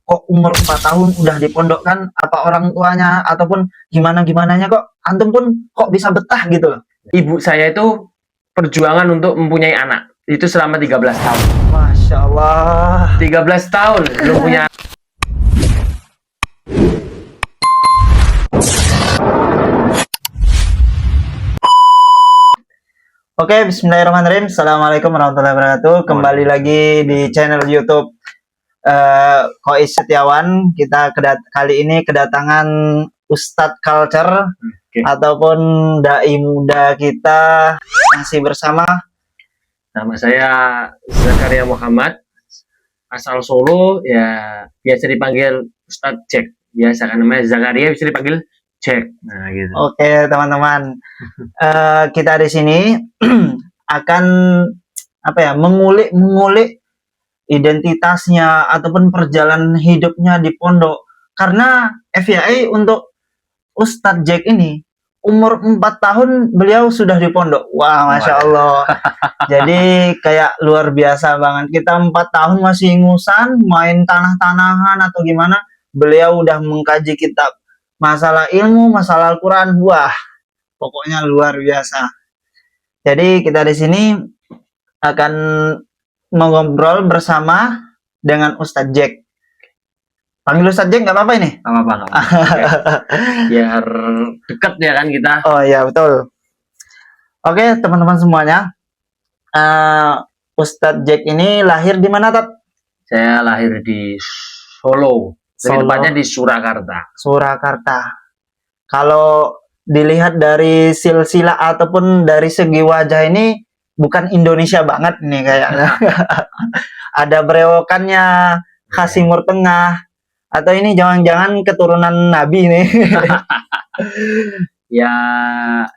kok umur 4 tahun udah dipondokkan, apa orang tuanya ataupun gimana-gimananya kok antum pun kok bisa betah gitu loh. Ibu saya itu perjuangan untuk mempunyai anak. Itu selama 13 tahun. Masya Allah. 13 tahun belum punya. Oke, bismillahirrahmanirrahim. Assalamualaikum warahmatullahi wabarakatuh. Kembali lagi di channel YouTube Kois Setiawan. Kita kali ini kedatangan Ustadz Culture ataupun dai muda kita, masih bersama. Nama saya Zakaria Muhammad, asal Solo, ya biasa dipanggil Ustadz Jack. Biasa kan namanya Zakaria, bisa dipanggil Jack. Nah, gitu. Oke, teman-teman. Kita di sini akan mengulik identitasnya ataupun perjalanan hidupnya di pondok. Karena FYI untuk Ustadz Jack ini umur 4 tahun beliau sudah di pondok. Wah, Masya Allah. Jadi kayak luar biasa banget. Kita 4 tahun masih ingusan, main tanah-tanahan atau gimana. Beliau udah mengkaji kitab, masalah ilmu, masalah Al-Quran. Wah, pokoknya luar biasa. Jadi kita di sini akan mengobrol bersama dengan Ustadz Jack. Panggil Ustadz Jack nggak apa-apa ini? Nggak apa-apa. Biar dekat ya kan kita. Oh iya, betul. Oke, teman-teman semuanya. Ustadz Jack ini lahir di mana, Tat? Saya lahir di Solo. Tepatnya di Surakarta. Surakarta. Kalau dilihat dari silsilah ataupun dari segi wajah ini bukan Indonesia banget nih kayaknya. Ada berewokannya, khas Timur Tengah, atau ini jangan-jangan keturunan Nabi nih. Ya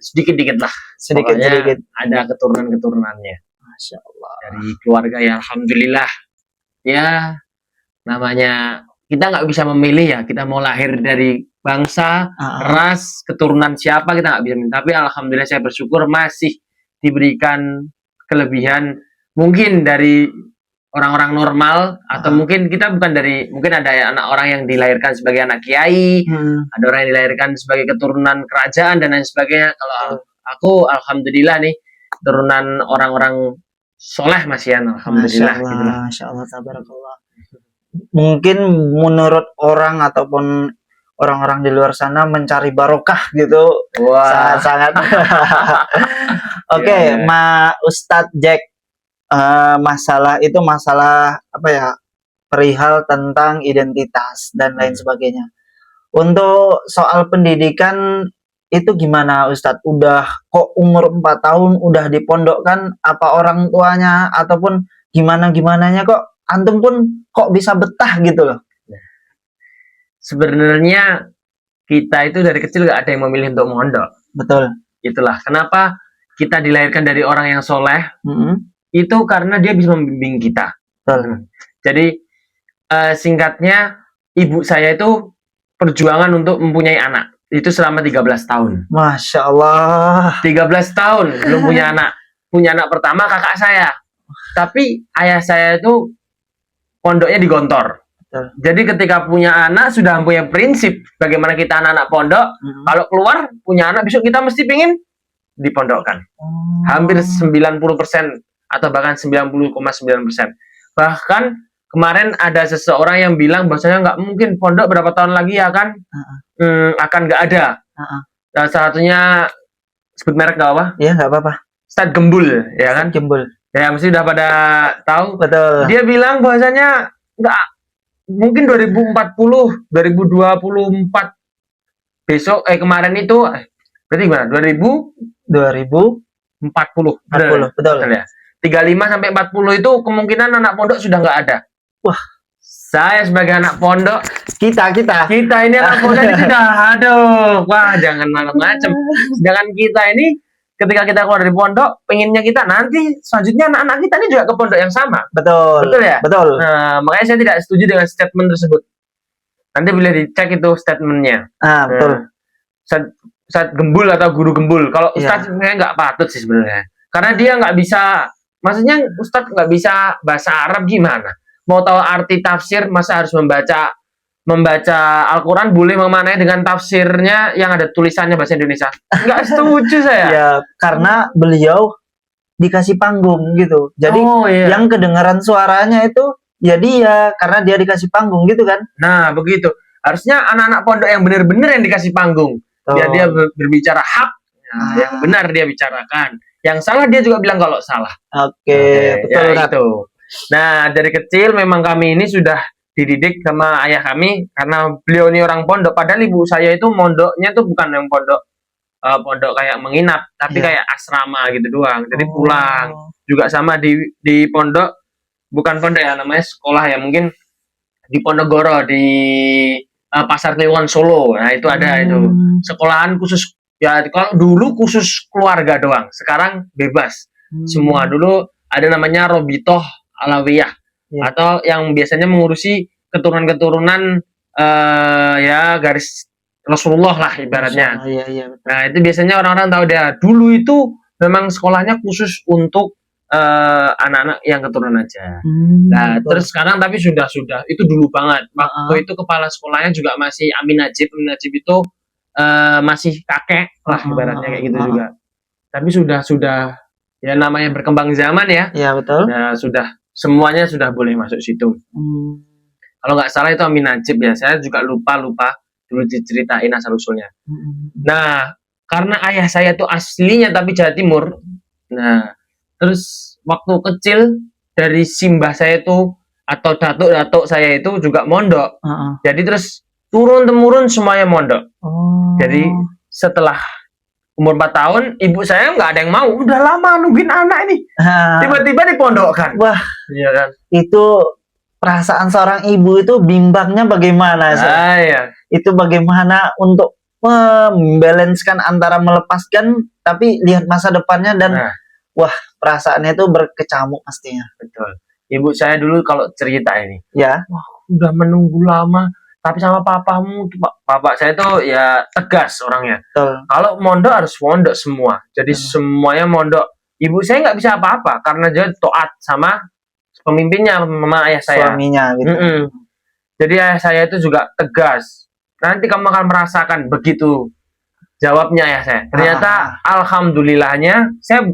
sedikit-dikit lah. Sedikit-sedikit. Ada keturunan-keturunannya. Masya Allah. Dari keluarga ya alhamdulillah. Ya namanya kita nggak bisa memilih ya. Kita mau lahir dari bangsa, ras, keturunan siapa kita nggak bisa memilih. Tapi alhamdulillah saya bersyukur masih diberikan kelebihan mungkin dari orang-orang normal, atau mungkin kita bukan dari, mungkin ada anak orang yang dilahirkan sebagai anak kiai, ada orang yang dilahirkan sebagai keturunan kerajaan dan lain sebagainya. Kalau aku alhamdulillah nih keturunan orang-orang soleh masihan, alhamdulillah. Masya Allah, Masya Allah, tabarakallah. Mungkin menurut orang ataupun orang-orang di luar sana mencari barokah gitu. Wah. Sangat-sangat. Oke, Ustadz Jack, masalah apa ya, perihal tentang identitas dan lain sebagainya. Untuk soal pendidikan itu gimana, Ustadz? Udah kok umur 4 tahun udah dipondokkan, apa orang tuanya ataupun gimana-gimananya kok antum pun kok bisa betah gitu loh? Sebenarnya kita itu dari kecil gak ada yang memilih untuk mondok. Betul. Itulah kenapa kita dilahirkan dari orang yang soleh. Itu karena dia bisa membimbing kita. Betul. Jadi singkatnya, ibu saya itu perjuangan untuk mempunyai anak. Itu selama 13 tahun. Masya Allah. 13 tahun belum punya anak. Punya anak pertama kakak saya. Tapi ayah saya itu pondoknya di Gontor. Jadi ketika punya anak sudah punya prinsip bagaimana kita anak-anak pondok. Kalau keluar punya anak besok kita mesti pingin dipondokkan. Hampir 90% atau bahkan 90,9%. Bahkan kemarin ada seseorang yang bilang bahwasanya nggak mungkin pondok berapa tahun lagi akan nggak ada. Salah satunya sebut merek nggak apa? Iya, nggak apa-apa. Ustadz Gembul, ya kan? Gembul. Ya mesti udah pada tahu. Betul. Dia bilang bahwasanya nggak mungkin 2040, 2024 besok kemarin itu berarti gimana? 2040. Betul ya. 35 sampai 40 itu kemungkinan anak pondok sudah nggak ada. Wah, saya sebagai anak pondok, kita ini anak pondok ini sudah, aduh, wah jangan macam-macam. Sedangkan kita ini ketika kita keluar dari pondok, pengennya kita nanti selanjutnya anak-anak kita ini juga ke pondok yang sama. Betul. Betul ya? Betul. Nah, makanya saya tidak setuju dengan statement tersebut. Nanti boleh dicek itu statementnya. Betul. Ustadz Gembul atau Guru Gembul. Kalau Ustadz sebenarnya nggak patut sih sebenarnya. Karena dia nggak bisa, maksudnya Ustadz nggak bisa bahasa Arab gimana? mau tahu arti tafsir, masa harus membaca Al-Quran, boleh memaknai dengan tafsirnya yang ada tulisannya bahasa Indonesia? Nggak setuju saya. Ya, karena beliau dikasih panggung gitu. Jadi iya. yang kedengaran suaranya itu ya dia, karena dia dikasih panggung gitu kan. Nah, begitu. Harusnya anak-anak pondok yang benar-benar yang dikasih panggung. Biar dia berbicara hak, yang benar dia bicarakan. Yang salah dia juga bilang kalau salah. Oke, betul ya itu. Nah, dari kecil memang kami ini sudah dididik sama ayah kami, karena beliau ini orang pondok. Padahal ibu saya itu mondoknya tuh bukan yang pondok kayak menginap, tapi kayak asrama gitu doang. Jadi pulang juga sama di pondok, bukan pondok ya, namanya sekolah ya, mungkin di Ponegoro, di Pasar Kliwon Solo. Nah, itu ada itu sekolahan khusus ya. Kalau dulu khusus keluarga doang, sekarang bebas semua. Dulu ada namanya Robitoh Alawiyah, atau yang biasanya mengurusi keturunan-keturunan ya garis Rasulullah lah ibaratnya. Iya. Nah, itu biasanya orang-orang tahu dia. Dulu itu memang sekolahnya khusus untuk anak-anak yang keturunan aja. Nah, terus sekarang tapi sudah itu dulu banget. Waktu itu kepala sekolahnya juga masih Amin Najib. Amin Najib itu masih kakek lah ibaratnya kayak gitu juga. Tapi sudah ya, namanya berkembang zaman ya. Iya, betul. Nah, semuanya sudah boleh masuk situ. Kalau nggak salah itu Amin Najib ya. Saya juga lupa dulu diceritain asal usulnya. Nah, karena ayah saya tuh aslinya tapi Jawa Timur. Nah, terus waktu kecil dari simbah saya itu atau datuk saya itu juga mondok. Jadi terus turun temurun semuanya mondok. Jadi setelah umur 4 tahun, ibu saya nggak ada yang mau. Udah lama nungguin anak ini. Tiba-tiba dipondokkan. Wah, iya kan. Itu perasaan seorang ibu itu bimbangnya bagaimana? Iya. Itu bagaimana untuk membalancekan antara melepaskan tapi lihat masa depannya dan wah, perasaannya itu berkecamuk pastinya. Betul. Ibu saya dulu kalau cerita ini, ya, wah, udah menunggu lama, tapi sama papamu, papa saya tuh ya tegas orangnya. Kalau mondok harus mondok semua. Jadi semuanya mondok. Ibu saya nggak bisa apa-apa karena dia taat sama pemimpinnya, mama ayah saya. Suaminya gitu. Jadi ayah saya itu juga tegas. Nanti kamu akan merasakan begitu. Jawabnya ayah saya. Ternyata alhamdulillahnya saya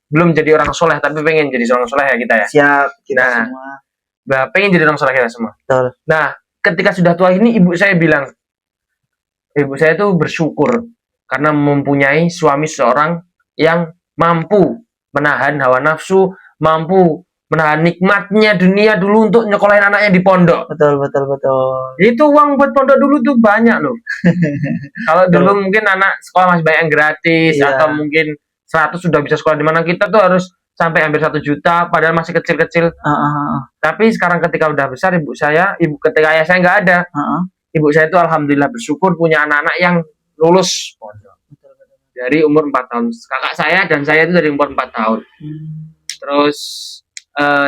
belum jadi orang soleh, tapi pengen jadi orang soleh ya kita ya. Siap, kita semua. Nah, pengen jadi orang soleh kita semua. Betul. Nah, ketika sudah tua ini ibu saya itu bersyukur karena mempunyai suami seorang yang mampu menahan hawa nafsu, mampu menahan nikmatnya dunia dulu untuk nyekolahin anaknya di pondok. Betul. Itu uang buat pondok dulu tuh banyak loh. Kalau dulu mungkin anak sekolah masih banyak yang gratis, atau mungkin 100 sudah bisa sekolah, di mana kita tuh harus sampai hampir 1 juta padahal masih kecil-kecil. Tapi sekarang ketika udah besar, ketika ayah saya nggak ada, ibu saya tuh alhamdulillah bersyukur punya anak-anak yang lulus pondok. Dari umur 4 tahun. Kakak saya dan saya itu dari umur 4 tahun. Terus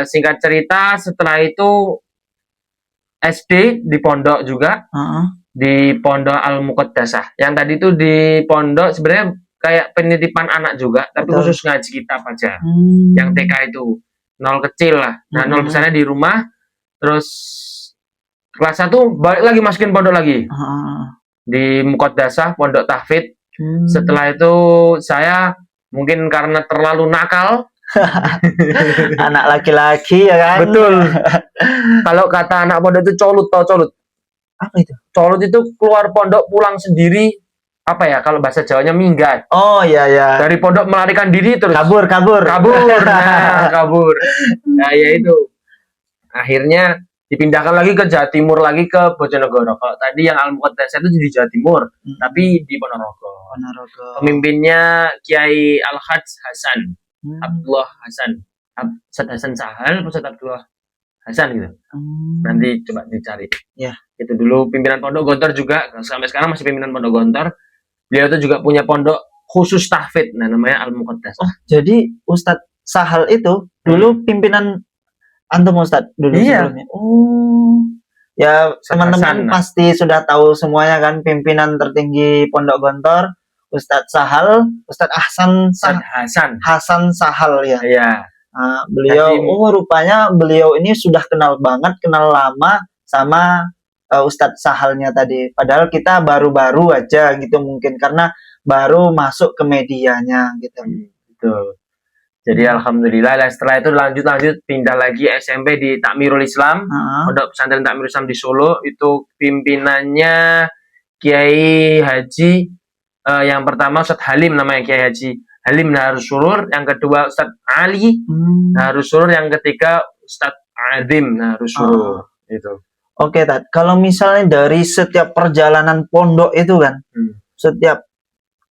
singkat cerita, setelah itu SD di pondok juga, di Pondok Al-Muqaddasah. Yang tadi itu di pondok sebenarnya kayak penitipan anak juga, tapi khusus ngaji kitab aja. Yang TK itu 0 kecil lah. Nah, 0 besarnya di rumah. Terus kelas 1 balik lagi masukin pondok lagi. Di Muqaddasah, pondok tahfidz. Setelah itu saya mungkin karena terlalu nakal. Anak laki-laki ya kan. Betul. Kalau kata anak pondok itu colut, tau colut? Apa itu? Colut itu keluar pondok pulang sendiri. Apa ya kalau bahasa Jawanya, minggat. Oh iya. Dari pondok melarikan diri terus kabur. Nah, kabur. Nah, ya itu. Akhirnya dipindahkan lagi ke Jawa Timur, lagi ke Bojonegoro. Kalau tadi yang Al-Muqaddasah itu di Jawa Timur, tapi di Ponorogo. Pemimpinnya Kiai Al-Hadz Hasan. Abdullah Hasan, Ustaz Hasan Sahal, Ustaz Abdullah Hasan gitu. Nanti coba dicari. Itu dulu pimpinan Pondok Gontor juga, sampai sekarang masih pimpinan Pondok Gontor. Beliau itu juga punya pondok khusus tahfidz, namanya Al-Muqaddasah. Oh, jadi Ustaz Sahal itu dulu pimpinan antum Ustaz dulu sebelumnya. Oh. Ya, teman-teman pasti sudah tahu semuanya kan, pimpinan tertinggi Pondok Gontor Ustadz Sahal, Ustadz Hasan Sahal ya. Iya. Beliau, Jadi- rupanya beliau ini sudah kenal lama sama Ustadz Sahalnya tadi. Padahal kita baru-baru aja gitu mungkin karena baru masuk ke medianya gitu. Betul. Jadi alhamdulillah lah, setelah itu lanjut pindah lagi SMP di Takmirul Islam, Pondok Pesantren Takmirul Islam di Solo. Itu pimpinannya Kiai Haji yang pertama Ustadz Halim, namanya Kiai Haji Halim Naharus-Surur, yang kedua Ustadz Ali Naharus-Surur, yang ketiga Ustadz Azim Naharus-Surur. Itu. Oke, Tat. Kalau misalnya dari setiap perjalanan pondok itu kan, setiap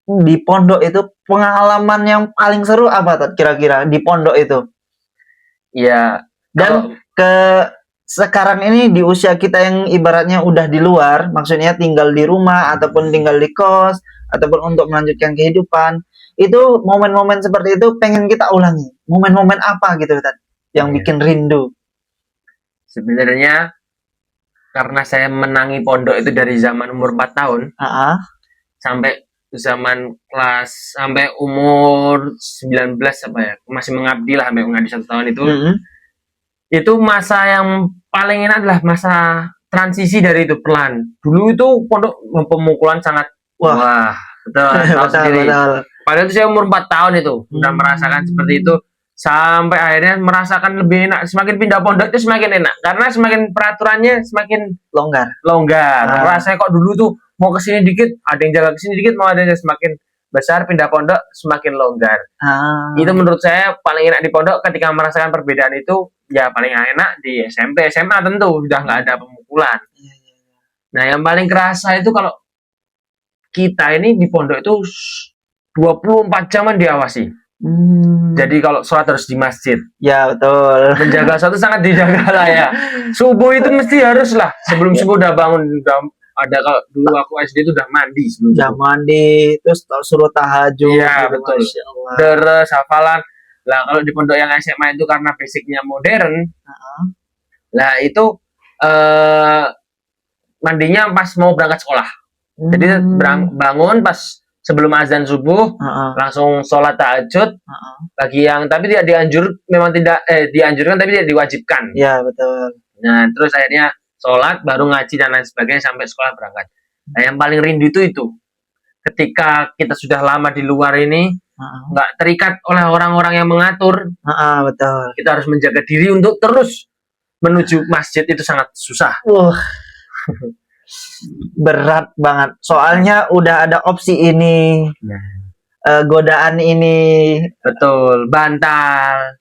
di pondok itu pengalaman yang paling seru apa, Tat, kira-kira di pondok itu? Ya. Dan ke sekarang ini di usia kita yang ibaratnya udah di luar, maksudnya tinggal di rumah ataupun tinggal di kos ataupun untuk melanjutkan kehidupan, itu momen-momen seperti itu pengen kita ulangi. Momen-momen apa gitu, Tat, yang bikin rindu? Sebenarnya karena saya menangi pondok itu dari zaman umur 4 tahun sampai zaman kelas, sampai umur 19 apa ya, masih mengabdi lah sampai mengabdi 1 tahun itu. Itu masa yang paling enak adalah masa transisi dari itu pelan. Dulu itu pondok pemukulan sangat wah betul, tahu sendiri. Padahal itu saya umur 4 tahun itu udah merasakan seperti itu, sampai akhirnya merasakan lebih enak. Semakin pindah pondok itu semakin enak karena semakin peraturannya semakin longgar. Rasanya kok dulu tuh mau kesini dikit ada yang jaga kesini dikit, mau ada yang semakin besar pindah pondok semakin longgar. Itu menurut saya paling enak di pondok. Ketika merasakan perbedaan itu ya paling enak di SMP, SMA tentu udah nggak ada pemukulan. Nah yang paling kerasa itu kalau kita ini di pondok itu 24 jaman diawasi. Jadi kalau sholat harus di masjid. Ya betul. Menjaga sholat sangat dijaga lah ya. Subuh itu mesti harus lah. Sebelum subuh udah bangun, udah ada. Kalau dulu aku SD itu udah mandi sebelum udah subuh. Mandi, terus suruh tahajud. Iya betul. Deres, hafalan. Lah kalau di pondok yang SMA itu karena basicnya modern, lah itu mandinya pas mau berangkat sekolah. Jadi bangun pas sebelum azan subuh, langsung sholat tahajud. Bagi yang tapi tidak dianjurkan tapi tidak diwajibkan. Iya betul. Nah terus akhirnya sholat baru ngaji dan lain sebagainya sampai sekolah berangkat. Nah yang paling rindu itu ketika kita sudah lama di luar ini, nggak terikat oleh orang-orang yang mengatur. Betul. Kita harus menjaga diri untuk terus menuju masjid, itu sangat susah. Berat banget. Soalnya udah ada opsi ini, godaan ini. Betul. Bantal,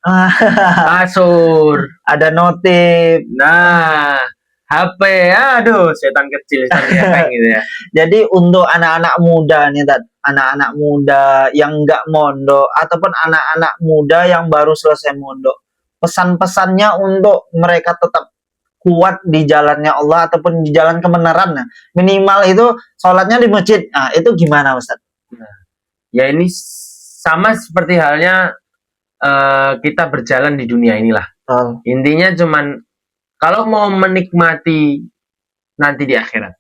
kasur, ada notif. Nah, HP, aduh, setan kecil, setan gitu ya. Jadi untuk anak-anak muda nih, anak-anak muda yang nggak mondok ataupun anak-anak muda yang baru selesai mondok, pesan-pesannya untuk mereka tetap kuat di jalannya Allah ataupun di jalan kebenaran. Nah, minimal itu sholatnya di masjid. Nah, itu gimana, Ustaz? Nah, ya ini sama seperti halnya kita berjalan di dunia inilah. Intinya cuman kalau mau menikmati nanti di akhirat,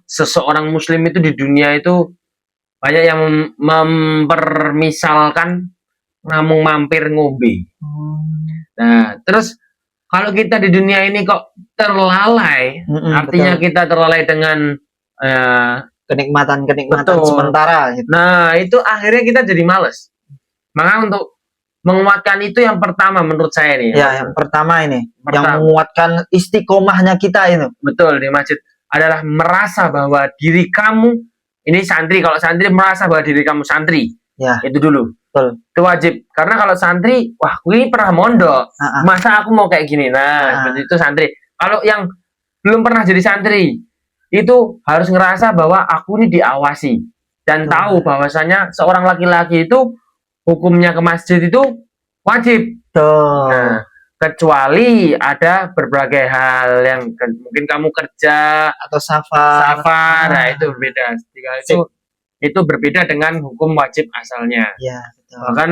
seseorang muslim itu di dunia itu banyak yang mempermisalkan ngamung mampir ngombe. Nah, terus kalau kita di dunia ini kok terlalai, artinya kita terlalai dengan kenikmatan sementara. Gitu. Nah, itu akhirnya kita jadi males. Maka untuk menguatkan itu yang pertama menurut saya nih. Ya, yang pertama ini. Yang menguatkan istiqomahnya kita itu. Betul, di masjid adalah merasa bahwa diri kamu ini santri. Kalau santri merasa bahwa diri kamu santri. Ya. Itu dulu. Betul. Itu wajib. Karena kalau santri, wah, gue pernah mondok. Masa aku mau kayak gini? Nah, seperti itu santri. Kalau yang belum pernah jadi santri, itu harus ngerasa bahwa aku ini diawasi. Dan tahu bahwasanya seorang laki-laki itu hukumnya ke masjid itu wajib. Nah, kecuali ada berbagai hal yang mungkin kamu kerja atau safar. Nah, itu berbeda. Itu berbeda dengan hukum wajib asalnya. Ya, betul. Bahkan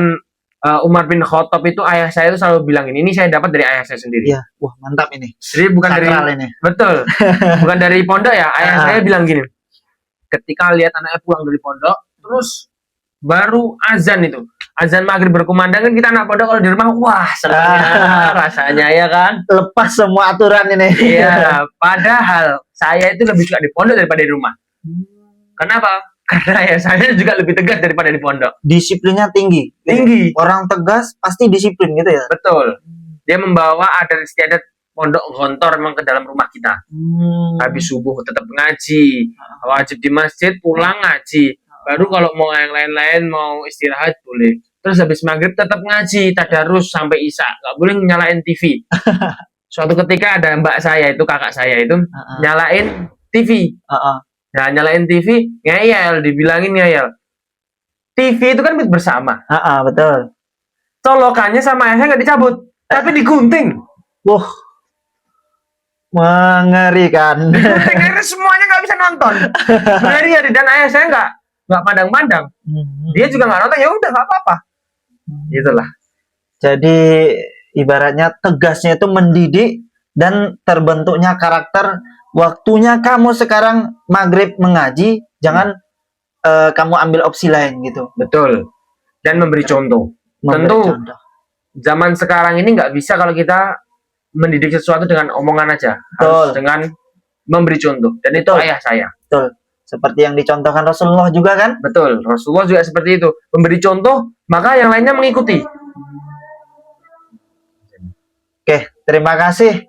Umar bin Khattab itu, ayah saya itu selalu bilang ini saya dapat dari ayah saya sendiri. Iya, wah mantap ini. Jadi bukan sakral dari ini. Betul. Bukan dari pondok ya. Ayah saya bilang gini. Ketika lihat anaknya pulang dari pondok, terus baru azan itu. azan maghrib berkumandang kan kita anak pondok kalau di rumah wah senangnya rasanya ya kan. Lepas semua aturan ini. Iya, padahal saya itu lebih suka di pondok daripada di rumah. Kenapa? Karena ya saya juga lebih tegas daripada di pondok. Disiplinnya tinggi. Tinggi. Orang tegas pasti disiplin gitu ya. Betul. Dia membawa adat istiadat pondok gontor memang ke dalam rumah kita. Habis subuh tetap ngaji, wajib di masjid, pulang ngaji. Baru kalau mau yang lain-lain mau istirahat boleh. Terus habis maghrib tetap ngaji, tadarus sampai isya. Nggak boleh nyalain TV. Suatu ketika ada mbak saya itu, kakak saya itu nyalain TV. Nah, nyalain TV, ngeyel, dibilangin ngeyel. TV itu kan milik bersama. Betul. Colokannya sama ayahnya nggak dicabut, tapi digunting. Wah, mengerikan. Akhirnya semuanya nggak bisa nonton. Benar dan ayah saya nggak pandang-pandang. Dia juga nggak nonton, ya udah nggak apa-apa. Itulah. Jadi ibaratnya tegasnya itu mendidik dan terbentuknya karakter. Waktunya kamu sekarang maghrib mengaji, jangan kamu ambil opsi lain gitu. Betul. Dan memberi contoh. Tentu zaman sekarang ini nggak bisa kalau kita mendidik sesuatu dengan omongan aja. Harus dengan memberi contoh. Dan itu ayah saya. Betul. Seperti yang dicontohkan Rasulullah juga kan? Betul. Rasulullah juga seperti itu. Memberi contoh, maka yang lainnya mengikuti. Oke, terima kasih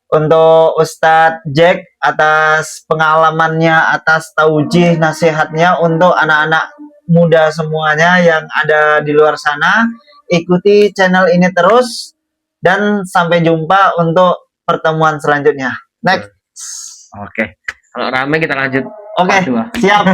untuk Ustadz Jack atas pengalamannya, atas taujih nasihatnya untuk anak-anak muda semuanya yang ada di luar sana. Ikuti channel ini terus dan sampai jumpa untuk pertemuan selanjutnya. Next. Oke. Kalau ramai kita lanjut. Oke, siap.